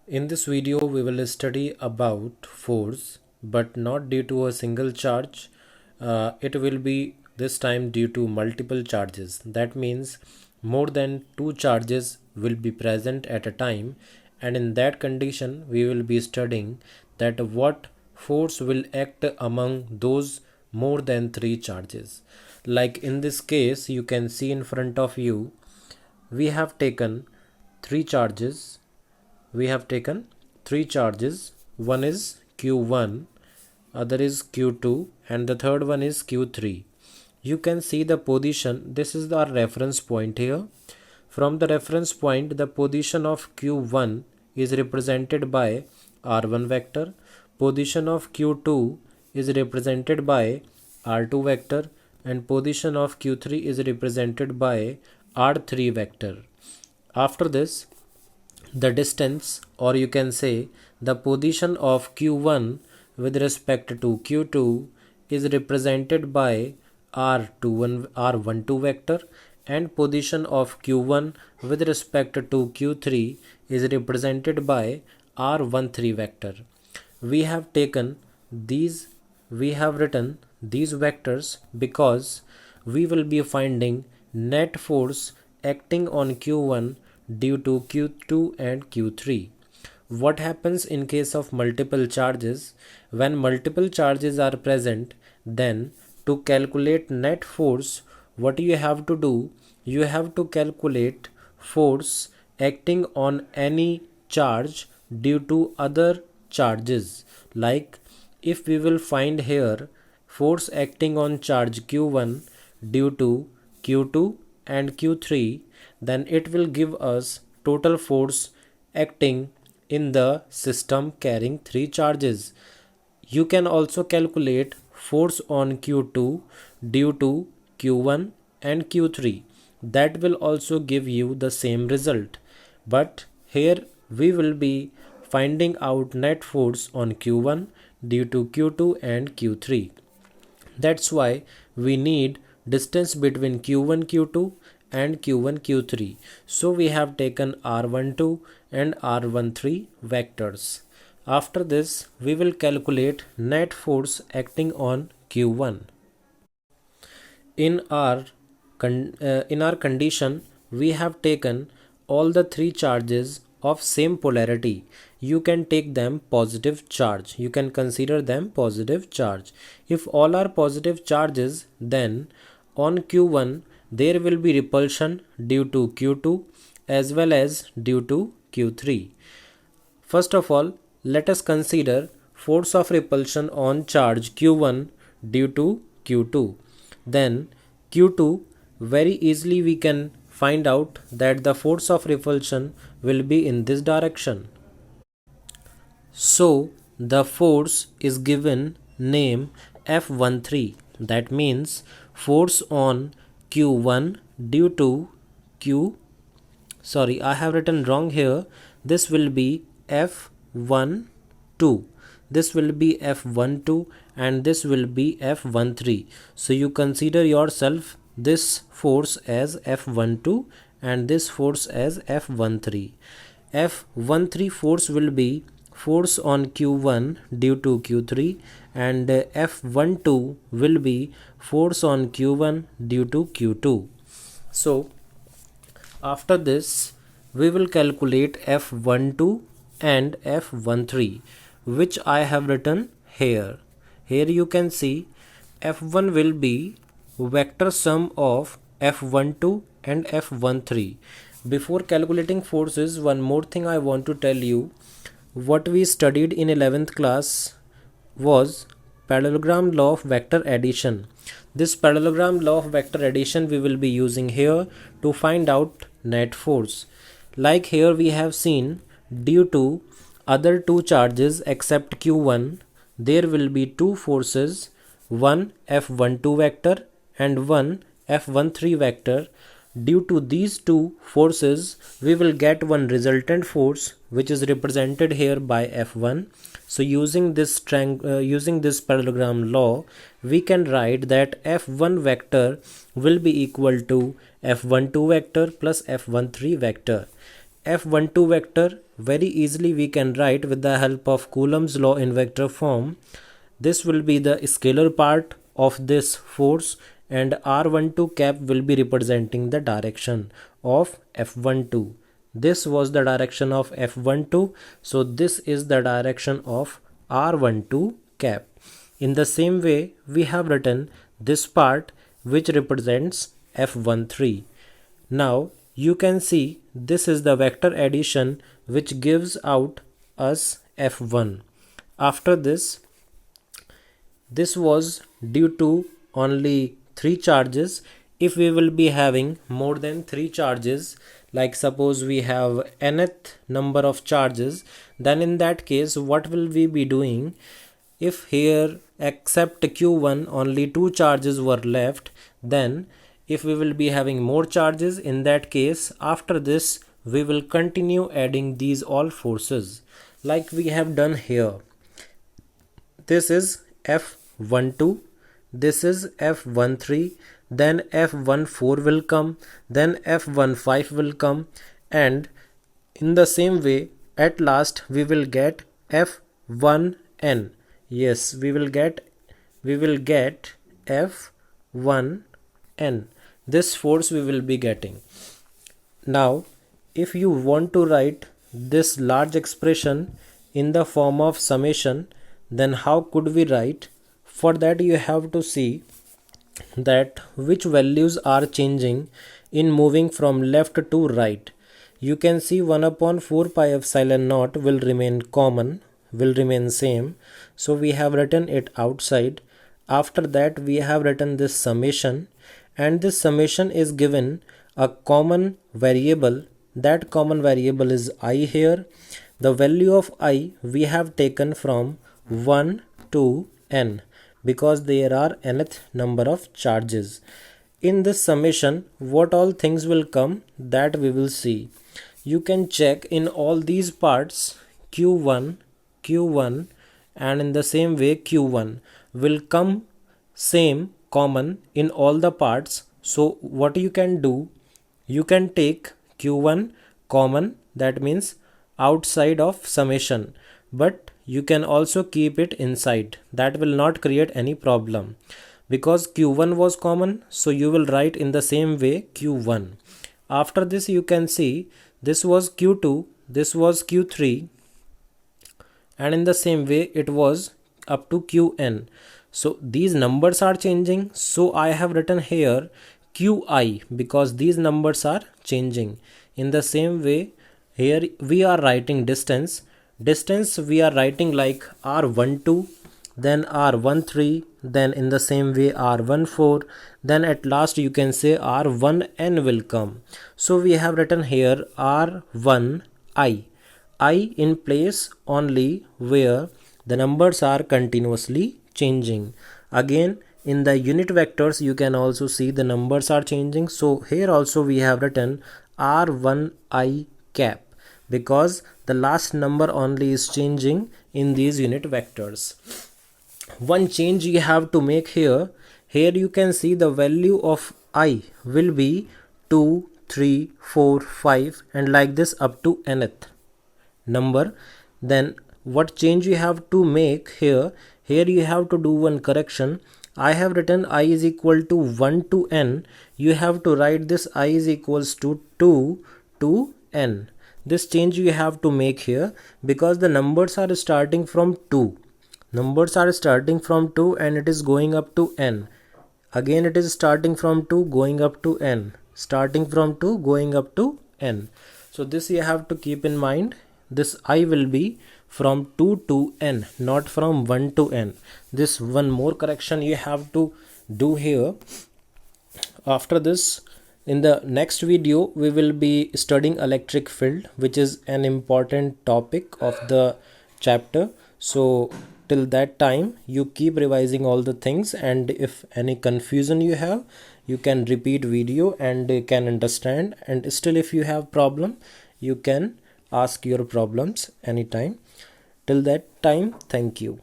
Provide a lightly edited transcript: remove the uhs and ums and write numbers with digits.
In this video, we will study about force, but not due to a single charge. It will be this time due to multiple charges. That means more than two charges will be present at a time, and in that condition, we will be studying that what force will act among those more than three charges. Like in this case, you can see in front of you, we have taken three charges we have taken three charges. One is Q1, other is Q2, and the third one is Q3. You can see the position. This is our reference point here. From the reference point, the position of Q1 is represented by R1 vector. Position of Q2 is represented by R2 vector, and position of Q3 is represented by R3 vector. After this, the distance, or you can say the position of Q1 with respect to Q2 is represented by R12 vector, and position of Q1 with respect to Q3 is represented by R13 vector. We have taken these, we have written these vectors because we will be finding net force acting on Q1 due to Q2 and Q3. What happens in case of multiple charges? When multiple charges are present, then to calculate net force, what you have to do? You have to calculate force acting on any charge due to other charges. Like if we will find here force acting on charge Q1 due to Q2 and Q3, then it will give us total force acting in the system carrying three charges. You can also calculate force on Q2 due to Q1 and Q3. That will also give you the same result. But here we will be finding out net force on Q1 due to Q2 and Q3. That's why we need distance between Q1 Q2 and Q1 Q3. So we have taken R12 and R13 vectors. After this, we will calculate net force acting on Q1. In our condition, we have taken all the three charges of same polarity. You can take them positive charge. You can consider them positive charge. If all are positive charges, then on Q1 there will be repulsion due to Q2 as well as due to Q3. First of all, let us consider force of repulsion on charge Q1 due to Q2. Then Q2, very easily we can find out that the force of repulsion will be in this direction. So the force is given name F13. That means force on Q1 due to I have written wrong here. This will be F12. This will be F12 and this will be F13. So you consider yourself this force as F12 and this force as F13. F13 force will be force on Q1 due to Q3 and F12 will be force on Q1 due to Q2. So after this we will calculate F12 and F13, which I have written here. Here you can see F1 will be vector sum of F12 and F13. Before calculating forces, one more thing I want to tell you. What we studied in 11th class was parallelogram law of vector addition. This parallelogram law of vector addition we will be using here to find out net force. Like here we have seen, due to other two charges except Q1, there will be two forces, one F12 vector and one F13 vector. Due to these two forces, we will get one resultant force which is represented here by F1. So using this parallelogram law, we can write that F1 vector will be equal to F12 vector plus F13 vector. F12 vector very easily we can write with the help of Coulomb's law in vector form. This will be the scalar part of this force, and R12 cap will be representing the direction of F12. This was the direction of F12, so this is the direction of R12 cap. In the same way, we have written this part which represents F13. Now you can see this is the vector addition which gives out us F1. After this was due to only 3 charges. If we will be having more than 3 charges, like suppose we have nth number of charges, then in that case what will we be doing? If here except Q1 only 2 charges were left, then if we will be having more charges, in that case after this we will continue adding these all forces like we have done here. This is F12, this is F13, then F14 will come, then F15 will come, and in the same way at last we will get F1n. Yes, we will get F1n. This force we will be getting. Now if you want to write this large expression in the form of summation, then how could we write? For that you have to see that which values are changing in moving from left to right. You can see 1 upon 4 pi epsilon naught will remain common, will remain same. So we have written it outside. After that we have written this summation, and this summation is given a common variable. That common variable is I here. The value of I we have taken from 1 to n because there are nth number of charges. In this summation what all things will come, that we will see. You can check in all these parts Q1 and in the same way Q1 will come same common in all the parts. So what you can do, you can take Q1 common, that means outside of summation, but you can also keep it inside. That will not create any problem because Q1 was common, so you will write in the same way Q1. After this you can see this was Q2, this was Q3, and in the same way it was up to Qn. So these numbers are changing, so I have written here Qi because these numbers are changing. In the same way here we are writing distance we are writing like R12, then R13, then in the same way R14, then at last you can say R1n will come. So we have written here R1i, I in place only where the numbers are continuously changing. Again in the unit vectors you can also see the numbers are changing. So here also we have written R1i cap because the last number only is changing in these unit vectors. One change you have to make here you can see the value of I will be 2, 3, 4, 5 and like this up to nth number. Then what change you have to make here you have to do one correction. I have written I is equal to 1 to n. You have to write this I is equals to 2 to n. This change you have to make here because the numbers are starting from 2. Numbers are starting from 2 and it is going up to n. Again it is starting from 2 going up to n. Starting from 2 going up to n. So this you have to keep in mind. This I will be from 2 to n, not from 1 to n. This one more correction you have to do here. After this, in the next video we will be studying electric field, which is an important topic of the chapter. So till that time you keep revising all the things, and if any confusion you have, you can repeat video and can understand, and still if you have problem you can ask your problems anytime. Till that time, thank you.